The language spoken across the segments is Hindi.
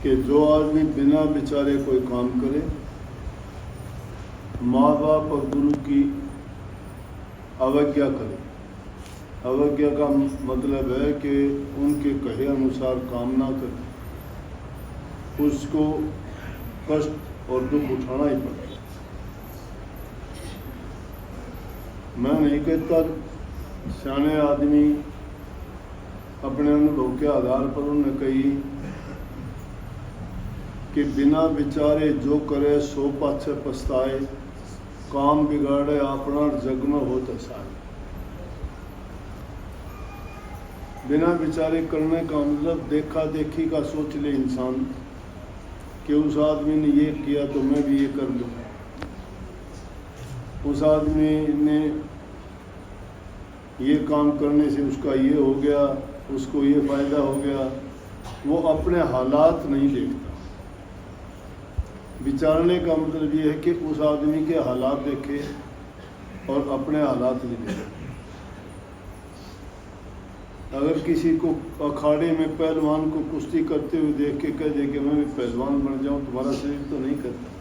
कि जो आदमी बिना विचारे कोई काम करे, माँ बाप और गुरु की अवज्ञा करे। अवज्ञा का मतलब है कि उनके कहे अनुसार काम ना करे, उसको कष्ट और दुख उठाना ही पड़ता। मैं नहीं कहता, सियाने आदमी अपने अनुभव के आधार पर उन्होंने कही कि बिना विचारे जो करे सो पाछे पछताए, काम बिगाड़े अपना जग में हो तसाए। बिना विचारे करने का मतलब देखा देखी का सोच ले इंसान कि उस आदमी ने ये किया तो मैं भी ये कर लूँ, उस आदमी ने ये काम करने से उसका ये हो गया, उसको ये फायदा हो गया। वो अपने हालात नहीं देखता। विचारने का मतलब ये है कि उस आदमी के हालात देखे और अपने हालात नहीं देखे। अगर किसी को अखाड़े में पहलवान को कुश्ती करते हुए देख के कह दे कि मैं भी पहलवान बन जाऊं, तुम्हारा शरीर तो नहीं करता।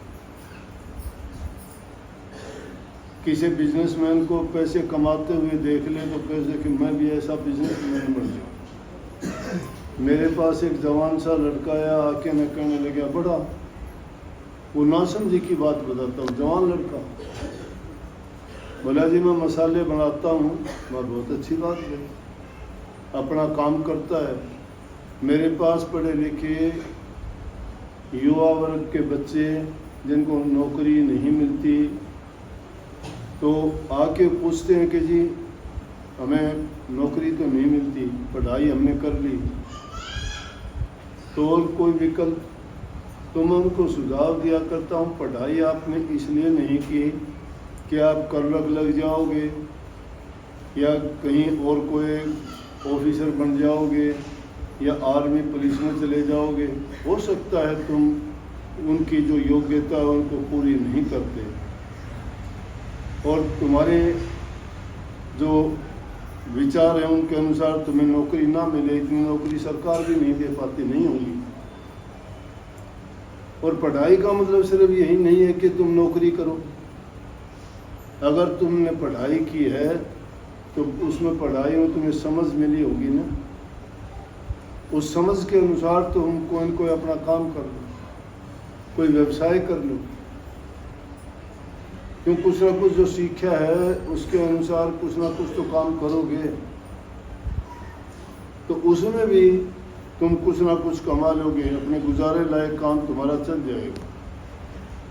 किसी बिजनेसमैन को पैसे कमाते हुए देख ले तो कह दे कि मैं भी ऐसा बिजनेसमैन बन जाऊं। मेरे पास एक जवान सा लड़का आया, आके न कहने लगा, बड़ा वो ना समझी की बात बताता हूँ। जवान लड़का बोला, जी मैं मसाले बनाता हूँ। मैं, बहुत अच्छी बात है, अपना काम करता है। मेरे पास पढ़े लिखे युवा वर्ग के बच्चे जिनको नौकरी नहीं मिलती, तो आके पूछते हैं कि जी हमें नौकरी तो नहीं मिलती, पढ़ाई हमने कर ली, तो और कोई विकल्प? तो मैं उनको सुझाव दिया करता हूँ, पढ़ाई आपने इसलिए नहीं की कि आप कर्नल लग जाओगे या कहीं और कोई ऑफिसर बन जाओगे या आर्मी पुलिस में चले जाओगे। हो सकता है तुम उनकी जो योग्यता है उनको पूरी नहीं करते और तुम्हारे जो विचार हैं उनके अनुसार तुम्हें नौकरी ना मिले, इतनी नौकरी सरकार भी नहीं दे पाती, नहीं होगी। और पढ़ाई का मतलब सिर्फ यही नहीं है कि तुम नौकरी करो। अगर तुमने पढ़ाई की है तो उसमें पढ़ाई में तुम्हें समझ मिली होगी ना, उस समझ के अनुसार तुम कोई न कोई अपना काम कर लो, कोई व्यवसाय कर लो। क्यों, कुछ ना कुछ जो सीखा है उसके अनुसार कुछ ना कुछ तो काम करोगे, तो उसमें भी तुम कुछ ना कुछ कमा लोगे, अपने गुजारे लायक काम तुम्हारा चल जाएगा।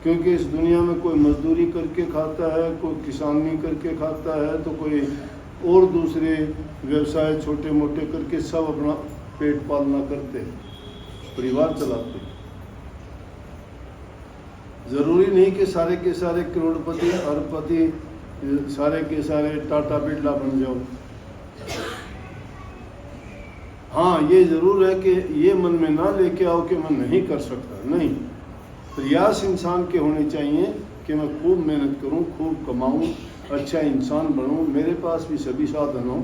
क्योंकि इस दुनिया में कोई मजदूरी करके खाता है, कोई किसानी करके खाता है, तो कोई और दूसरे व्यवसाय छोटे मोटे करके सब अपना पेट पालना करते हैं, परिवार चलाते हैं। जरूरी नहीं कि सारे के सारे करोड़पति अरबपति सारे के सारे टाटा बिरला बन जाओ। हाँ, ये जरूर है कि ये मन में ना लेके आओ कि मैं नहीं कर सकता। नहीं, प्रयास इंसान के होने चाहिए कि मैं खूब मेहनत करूं, खूब कमाऊं, अच्छा इंसान बनूं, मेरे पास भी सभी साधन हो।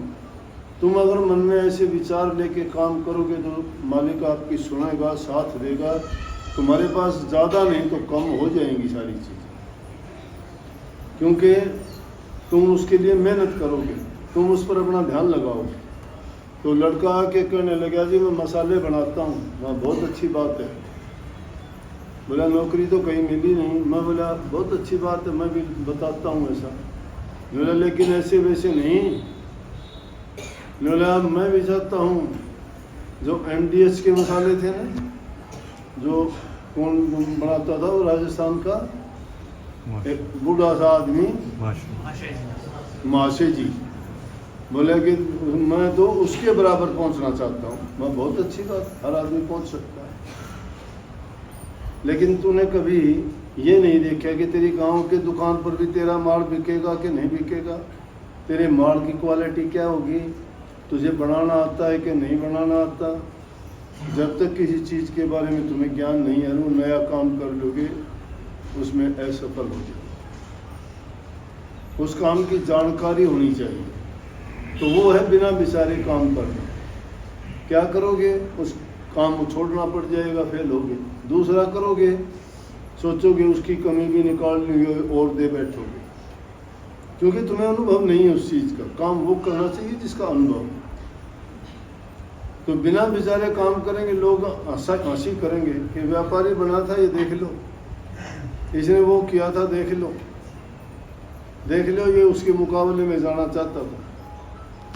तुम अगर मन में ऐसे विचार लेके काम करोगे तो मालिक आपकी सुनेगा, साथ देगा। तुम्हारे पास ज़्यादा नहीं तो कम हो जाएंगी सारी चीज़ें, क्योंकि तुम उसके लिए मेहनत करोगे, तुम उस पर अपना ध्यान लगाओगे। तो लड़का आके कहने लगा, जी मैं मसाले बनाता हूँ। मैं, बहुत अच्छी बात है। बोला, नौकरी तो कहीं मिली नहीं। मैं बोला, बहुत अच्छी बात है, मैं भी बताता हूँ ऐसा। बोला, लेकिन ऐसे वैसे नहीं। बोला, मैं भी चाहता हूँ जो MDH के मसाले थे ना, जो कौन बनाता था, वो राजस्थान का एक बूढ़ा सा आदमी, माशे जी। बोले कि मैं तो उसके बराबर पहुंचना चाहता हूँ। मैं, बहुत अच्छी बात, हर आदमी पहुंच सकता है। लेकिन तूने कभी ये नहीं देखा कि तेरी गांव के दुकान पर भी तेरा माल बिकेगा कि नहीं बिकेगा, तेरे माल की क्वालिटी क्या होगी, तुझे बनाना आता है कि नहीं बनाना आता। जब तक किसी चीज़ के बारे में तुम्हें ज्ञान नहीं है, वो नया काम कर लोगे उसमें असफल हो जाओगे। उस काम की जानकारी होनी चाहिए। तो वो है बिना विचारे काम करना। क्या करोगे, उस काम छोड़ना पड़ जाएगा, फेल होगे। दूसरा करोगे, सोचोगे उसकी कमी भी निकालनी है और दे बैठोगे, क्योंकि तुम्हें अनुभव नहीं है उस चीज़ का। काम वो करना चाहिए जिसका अनुभव। तो बिना बेचारे काम करेंगे, लोग हंसी करेंगे कि व्यापारी बना था, ये देख लो, इसने वो किया था, देख लो, ये उसके मुकाबले में जाना चाहता था।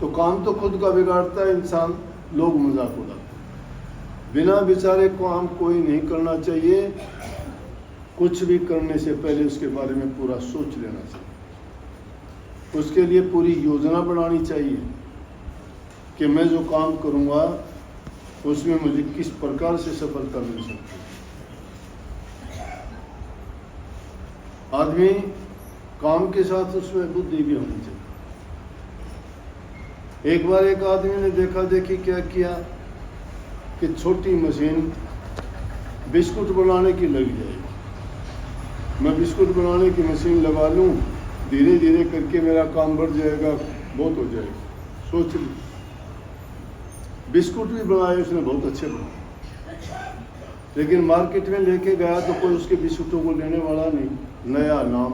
तो काम तो खुद का बिगाड़ता है इंसान, लोग मजाक उड़ाते। बिना बेचारे काम कोई नहीं करना चाहिए। कुछ भी करने से पहले उसके बारे में पूरा सोच लेना चाहिए, उसके लिए पूरी योजना बनानी चाहिए कि मैं जो काम करूँगा उसमें मुझे किस प्रकार से सफलता मिल सकती है। आदमी काम के साथ उसमें बुद्धि भी होनी चाहिए। एक बार एक आदमी ने देखा देखी क्या किया कि छोटी मशीन बिस्कुट बनाने की लग जाएगी। मैं बिस्कुट बनाने की मशीन लगा लूँ, धीरे धीरे करके मेरा काम बढ़ जाएगा, बहुत हो जाएगा। सोच ली, बिस्कुट भी बनाए उसने, बहुत अच्छे बनाए, लेकिन मार्केट में लेके गया तो कोई उसके बिस्कुटों को लेने वाला नहीं। नया नाम,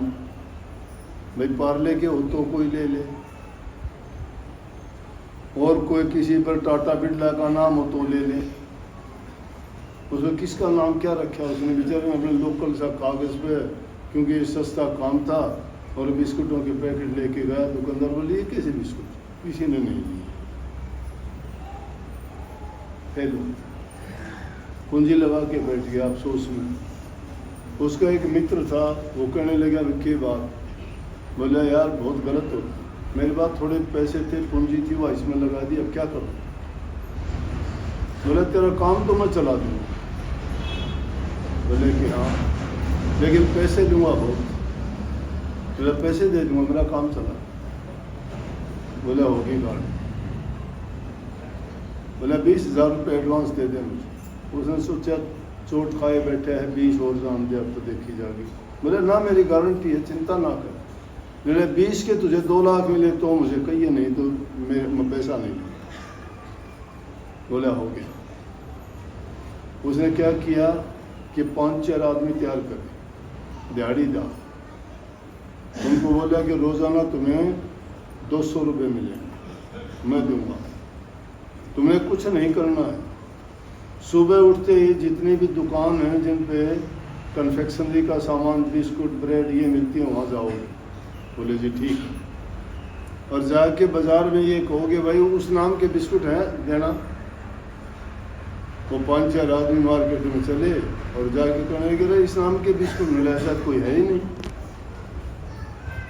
भाई पार्ले के हो तो कोई ले ले, और कोई किसी पर टाटा बिरला का नाम हो तो ले ले। उसमें किसका नाम क्या रखा उसने, बेचारे अपने लोकल सा कागज पे, क्योंकि ये सस्ता काम था, और बिस्कुटों के पैकेट लेके गया। दुकानदार बोले ये कैसे बिस्कुट, किसी ने नहीं लिए। हेलो, कुंजी लगा के बैठ गया अफसोस में। उसका एक मित्र था, वो कहने लगा विक्की बात, बोला यार बहुत गलत हो, मेरे पास थोड़े पैसे थे, पूंजी थी, वो इसमें लगा दी, अब क्या करूँ। बोला तेरा काम तो मैं चला दूँगा। बोले कि हाँ, लेकिन पैसे दूंगा बहुत। बोला पैसे दे दूंगा, मेरा काम चला। बोला होगी गाड़ी। बोला 20,000 रुपये एडवांस दे दे मुझे। उसने सोचा चोट खाए बैठे है, 20 और जान दे, अब तो देखी जाएगी। बोले ना मेरी गारंटी है, चिंता ना कर। बोले 20 के तुझे 2 लाख मिले तो मुझे कहिए, नहीं तो मैं पैसा नहीं दूँ। बोला हो गया। उसने क्या किया कि 5-4 आदमी तैयार करे, दिहाड़ी दा। उनको बोला कि रोज़ाना तुम्हें 200 रुपये मिलेंगे, मैं दूंगा, तुम्हें कुछ नहीं करना है। सुबह उठते ही जितनी भी दुकान हैं जिन पे कन्फेक्शनरी का सामान, बिस्कुट, ब्रेड ये मिलती है, वहाँ जाओगे। बोले जी ठीक है। और जाके बाज़ार में ये कहोगे भाई उस नाम के बिस्कुट हैं देना। वो 5-4 आदमी मार्केट में चले और जाके कहने लगे इस नाम के बिस्कुट मिला, ऐसा कोई है ही नहीं।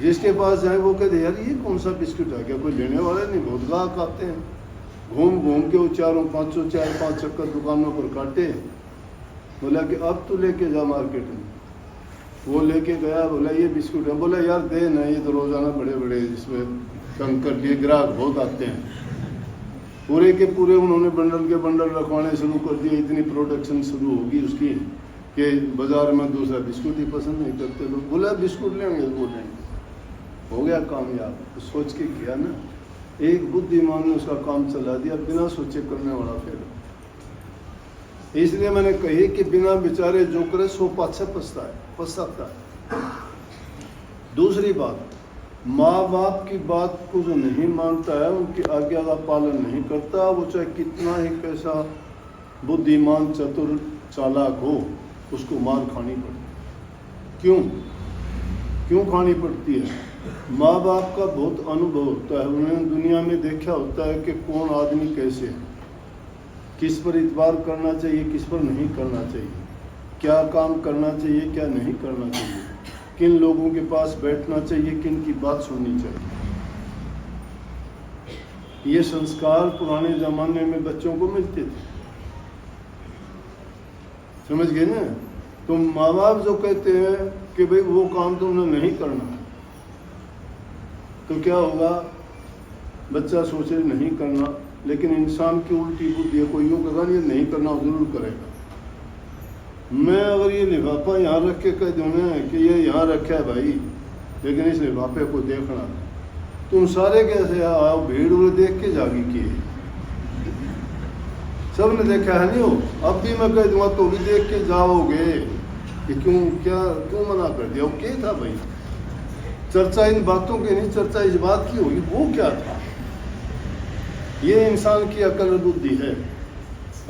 जिसके पास जाए वो कहते यार ये कौन सा बिस्कुट है, क्या कोई लेने वाले नहीं, बहुत ग्राहक आते हैं। घूम घूम के वो 4-5 चक्कर दुकानों पर काटे। बोला कि अब तो लेके जा मार्केट में। वो लेके गया, बोला ये बिस्कुट है। बोला यार दे ना, ये तो रोज़ाना बड़े बड़े इसमें तंग कर लिए, ग्राहक बहुत आते हैं। पूरे के पूरे उन्होंने बंडल के बंडल रखवाने शुरू कर दिए। इतनी प्रोडक्शन शुरू होगी उसकी कि बाज़ार में दूसरा बिस्कुट ही पसंद नहीं करते लोग। बोला बिस्कुट लेंगे, वो लेंगे। हो गया कामयाब। तो सोच के किया ना, एक बुद्धिमान ने उसका काम चला दिया, बिना सोचे करने वाला फेल। इसलिए मैंने कही कि बिना विचारे जो करे सो पाछे पछताता है। दूसरी बात, माँ बाप की बात को जो नहीं मानता है, उनकी आज्ञा का पालन नहीं करता, वो चाहे कितना ही कैसा बुद्धिमान, चतुर, चालाक हो, उसको मार खानी पड़ती। क्यों खानी पड़ती है? माँ बाप का बहुत अनुभव होता है, उन्होंने दुनिया में देखा होता है कि कौन आदमी कैसे है, किस पर इतबार करना चाहिए, किस पर नहीं करना चाहिए, क्या काम करना चाहिए, क्या नहीं करना चाहिए, किन लोगों के पास बैठना चाहिए, किन की बात सुननी चाहिए। ये संस्कार पुराने ज़माने में बच्चों को मिलते थे, समझ गए ना। तो माँ बाप जो कहते हैं कि भाई वो काम तुमने नहीं करना, तो क्या होगा, बच्चा सोचे नहीं करना, लेकिन इंसान की उल्टी बुद्धि है, कोई यूँ कहेगा ये नहीं करना, जरूर करेगा। मैं अगर ये लिफाफा यहाँ रख के कह दूँ ना कि ये यहाँ रखा है भाई, लेकिन इस लिफाफे को देखना, तुम सारे कैसे आओ, भीड़ उड़ देख के जागी किए, सब ने देखा है नहीं हो। अब भी मैं कह दूंगा तो भी देख के जाओगे कि क्यों मना कर दिया। वो क्या था भाई? चर्चा इन बातों की नहीं, चर्चा इस बात की होगी वो क्या था। ये इंसान की अकल बुद्धि है।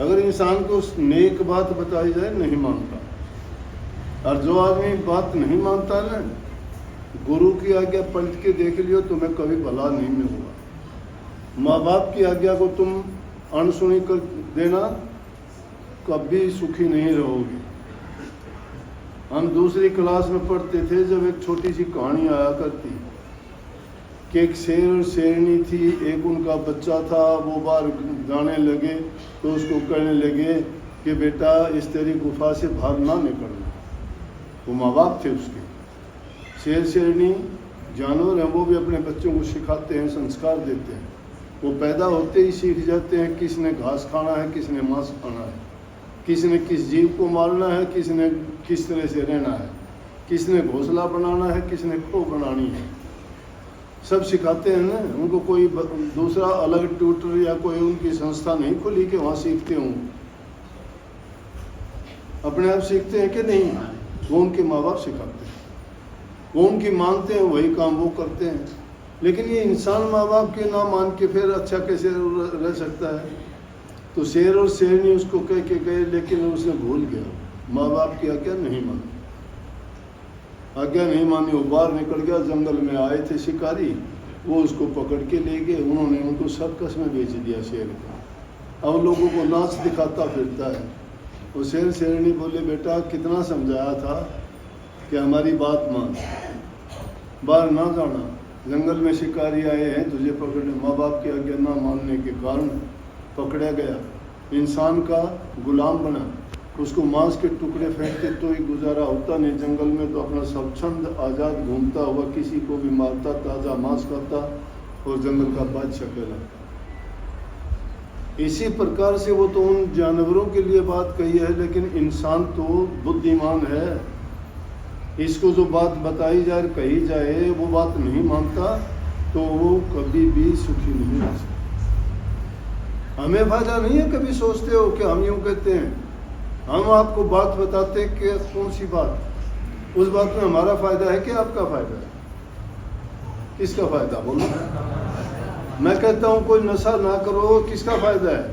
अगर इंसान को नेक बात बताई जाए नहीं मानता, और जो आदमी बात नहीं मानता ना, गुरु की आज्ञा पलट के देख लियो तुम्हें कभी भला नहीं में होगा। माँ बाप की आज्ञा को तुम अनसुनी कर देना, कभी सुखी नहीं रहोगे। हम दूसरी क्लास में पढ़ते थे जब एक छोटी सी कहानी आया करती कि एक शेर और शेरनी थी, एक उनका बच्चा था, वो बाहर जाने लगे तो उसको कहने लगे कि बेटा इस तेरी गुफा से बाहर ना निकलना। वो माँ बाप थे उसके। शेर शेरनी जानवर हैं, वो भी अपने बच्चों को सिखाते हैं, संस्कार देते हैं। वो पैदा होते ही सीख जाते हैं किसने घास खाना है, किसने मांस खाना है, किसने किस जीव को मारना है, किसने किस तरह से रहना है, किसने घोंसला बनाना है, किसने खो बनानी है, सब सिखाते हैं ना। उनको कोई दूसरा अलग ट्यूटर या कोई उनकी संस्था नहीं खुली कि वहाँ सीखते हों। अपने आप सीखते हैं कि नहीं? वो उनके माँ बाप सिखाते हैं, वो उनकी मानते हैं, वही काम वो करते हैं। लेकिन ये इंसान माँ बाप के ना मान के फिर अच्छा कैसे रह सकता है? तो शेर और शेरनी उसको कह के गए, लेकिन उसने भूल गया, माँ बाप की आज्ञा नहीं मानी। आज्ञा नहीं मानी, वो बाहर निकल गया। जंगल में आए थे शिकारी, वो उसको पकड़ के ले गए। उन्होंने उनको सर्कस में बेच दिया शेर को। अब लोगों को नाच दिखाता फिरता है। वो शेर शेरनी बोले बेटा कितना समझाया था कि हमारी बात मान, बाहर ना जाना। जंगल में शिकारी आए हैं तुझे पकड़ने, माँ बाप की आज्ञा ना मानने के कारण पकड़ा गया। इंसान का गुलाम बना, उसको मांस के टुकड़े फेंकते तो ही गुजारा होता नहीं। जंगल में तो अपना स्वच्छंद आज़ाद घूमता हुआ किसी को भी मारता, ताज़ा मांस खाता और जंगल का बादशाह कहलाता। इसी प्रकार से वो तो उन जानवरों के लिए बात कही है, लेकिन इंसान तो बुद्धिमान है। इसको जो बात बताई जाए, कही जाए, वो बात नहीं मानता तो वो कभी भी सुखी नहीं हो सकता। हमें फायदा नहीं है। कभी सोचते हो कि हम यूँ कहते हैं, हम आपको बात बताते कि कौन सी बात, उस बात में हमारा फायदा है कि आपका फायदा है? किसका फायदा बोलो? मैं कहता हूँ कोई नशा ना करो, किसका फायदा है?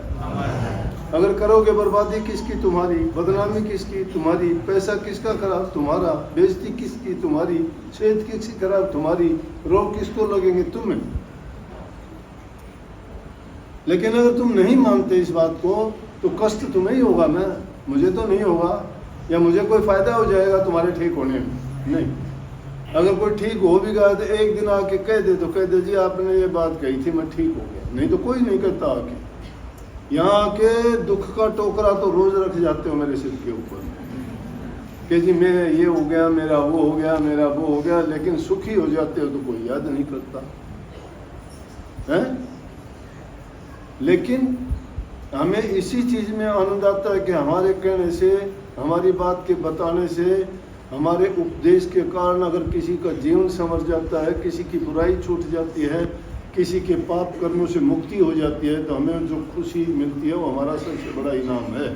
अगर करोगे बर्बादी किसकी? तुम्हारी। बदनामी किसकी? तुम्हारी। पैसा किसका खराब? तुम्हारा। बेइज्जती किसकी? तुम्हारी। सेहत किसकी खराब? तुम्हारी। रोग किसको लगेंगे? तुम्हें। लेकिन अगर तुम नहीं मानते इस बात को तो कष्ट तुम्हें ही होगा ना, मुझे तो नहीं होगा। या मुझे कोई फायदा हो जाएगा तुम्हारे ठीक होने में? नहीं। अगर कोई ठीक हो भी गया तो एक दिन आके कह दे तो कह दे जी आपने ये बात कही थी, मैं ठीक हो गया। नहीं तो कोई नहीं कहता। आके यहाँ आके दुख का टोकरा तो रोज रख जाते हो मेरे सिर के ऊपर कि जी मैं ये हो गया, मेरा वो हो गया, मेरा वो हो गया। लेकिन सुखी हो जाते हो तो कोई याद नहीं करता है। लेकिन हमें इसी चीज में आनंद आता है कि हमारे कहने से, हमारी बात के बताने से, हमारे उपदेश के कारण अगर किसी का जीवन संवर जाता है, किसी की बुराई छूट जाती है, किसी के पाप कर्मों से मुक्ति हो जाती है, तो हमें जो खुशी मिलती है वो हमारा सबसे बड़ा इनाम है।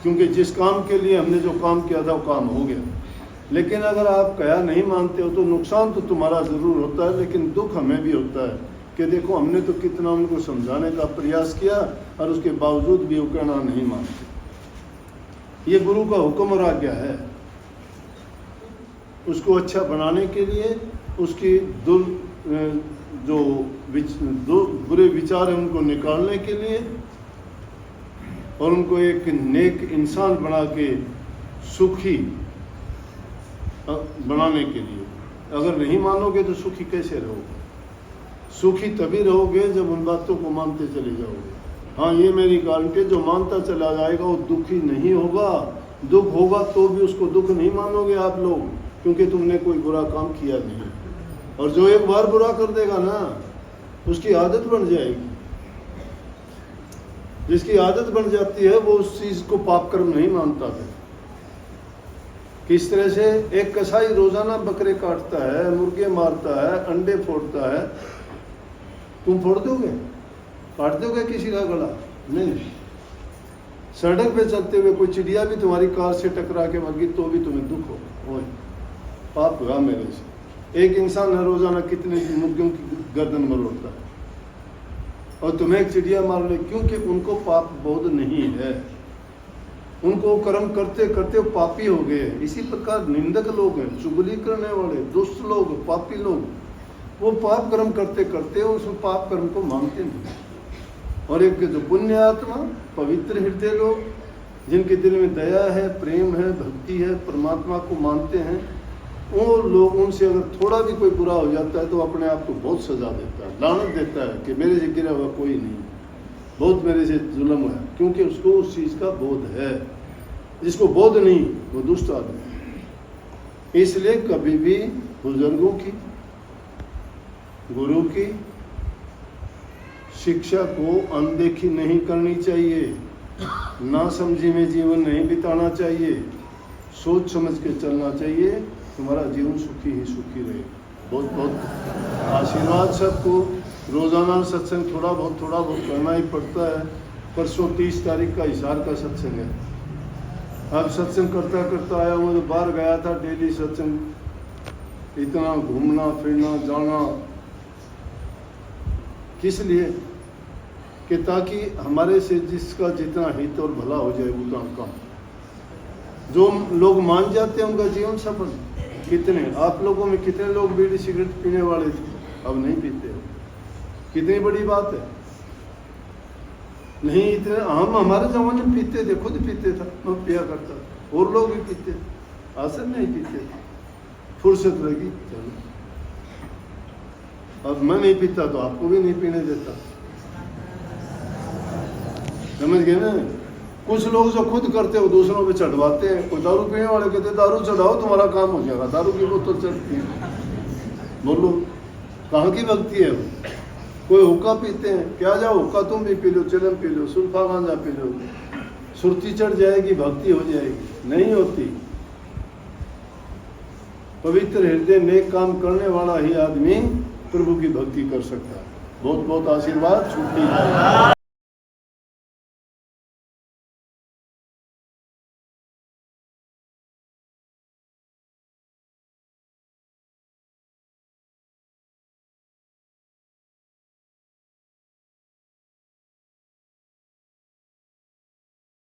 क्योंकि जिस काम के लिए हमने जो काम किया था वो काम हो गया। लेकिन अगर आप कहा नहीं मानते हो तो नुकसान तो तुम्हारा ज़रूर होता है, लेकिन दुख हमें भी होता है कि देखो हमने तो कितना उनको समझाने का प्रयास किया और उसके बावजूद भी वो कहना नहीं मानते। ये गुरु का हुक्म और आज्ञा है। उसको अच्छा बनाने के लिए, उसकी जो बुरे विचार हैं उनको निकालने के लिए और उनको एक नेक इंसान बना के सुखी बनाने के लिए। अगर नहीं मानोगे तो सुखी कैसे रहोगे? सुखी तभी रहोगे जब उन बातों को मानते चले जाओगे। हाँ, ये मेरी गारंटी, जो मानता चला जाएगा वो दुखी नहीं होगा। दुख होगा तो भी उसको दुख नहीं मानोगे आप लोग, क्योंकि तुमने कोई बुरा काम किया नहीं। और जो एक बार बुरा कर देगा ना, उसकी आदत बन जाएगी। जिसकी आदत बन जाती है वो उस चीज को पाप कर्म नहीं मानता है। किस तरह से एक कसाई रोजाना बकरे काटता है, मुर्गे मारता है, अंडे फोड़ता है, तुम फोड़ दोगे? काट दोगे किसी का गला? नहीं। सड़क पे चलते हुए कोई चिड़िया भी तुम्हारी कार से टकरा के मर गई तो भी तुम्हें दुख हो, ओए पाप हुआ मेरे से। एक इंसान हर रोजाना कितने मुर्गियों की गर्दन मरोड़ता है और तुम्हें एक चिड़िया मार ले, क्योंकि उनको पाप बोध नहीं है, उनको कर्म करते करते वो पापी हो गए। इसी प्रकार निंदक लोग हैं, चुगली करने वाले, दुष्ट लोग, पापी लोग, वो पाप कर्म करते करते उस पाप कर्म को मानते नहीं। और एक जो पुण्य आत्मा, पवित्र हृदय लोग, जिनके दिल में दया है, प्रेम है, भक्ति है, परमात्मा को मानते हैं, वो लोग, उनसे अगर थोड़ा भी कोई बुरा हो जाता है तो अपने आप को बहुत सजा देता है, लानत देता है कि मेरे से गिरा हुआ कोई नहीं, बहुत मेरे से जुल्म है, क्योंकि उसको उस चीज़ का बोध है। जिसको बोध नहीं वो दुष्ट आदमी है। इसलिए कभी भी बुजुर्गों की, गुरु की शिक्षा को अनदेखी नहीं करनी चाहिए, ना समझी में जीवन नहीं बिताना चाहिए, सोच समझ के चलना चाहिए, तुम्हारा जीवन सुखी ही सुखी रहे। बहुत बहुत आशीर्वाद सबको। रोजाना सत्संग थोड़ा बहुत करना ही पड़ता है। परसों 30 तारीख का हिसार का सत्संग है। अब सत्संग करता करता आया हूँ, तो बाहर गया था, डेली सत्संग, इतना घूमना फिरना जाना, किस लिए कि ताकि हमारे से जिसका जितना हित और भला हो जाए उतना कम। जो लोग मान जाते हैं उनका जीवन सफल। कितने आप लोगों में कितने लोग बीड़ी सिगरेट पीने वाले थे, अब नहीं पीते हो, कितनी बड़ी बात है। नहीं इतने, हम हमारे जमाने में पीते थे, खुद पीते था, मैं पिया करता था, और लोग भी पीते, आसन नहीं पीते थे, फुर्सत लगी चलो। अब मैं नहीं पीता तो आपको भी नहीं पीने देता, समझ गए ना। कुछ लोग जो खुद करते हो दूसरों पे चढ़वाते हैं। कोई दारू पीने वाले कहते दारू चढ़ाओ तुम्हारा काम हो जाएगा, दारू की बोतल चढ़ती है, बोलो कहाँ की भक्ति है वो। कोई हुक्का पीते हैं, क्या जाओ हुक्का तुम भी पी लो, चिलम पी लो, सुल्फा गांजा पी लो, सुरती चढ़ जाएगी, भक्ति हो जाएगी, नहीं होती। पवित्र हृदय नेक काम करने वाला ही आदमी प्रभु की भक्ति कर सकता है। बहुत बहुत आशीर्वाद, छुट्टी।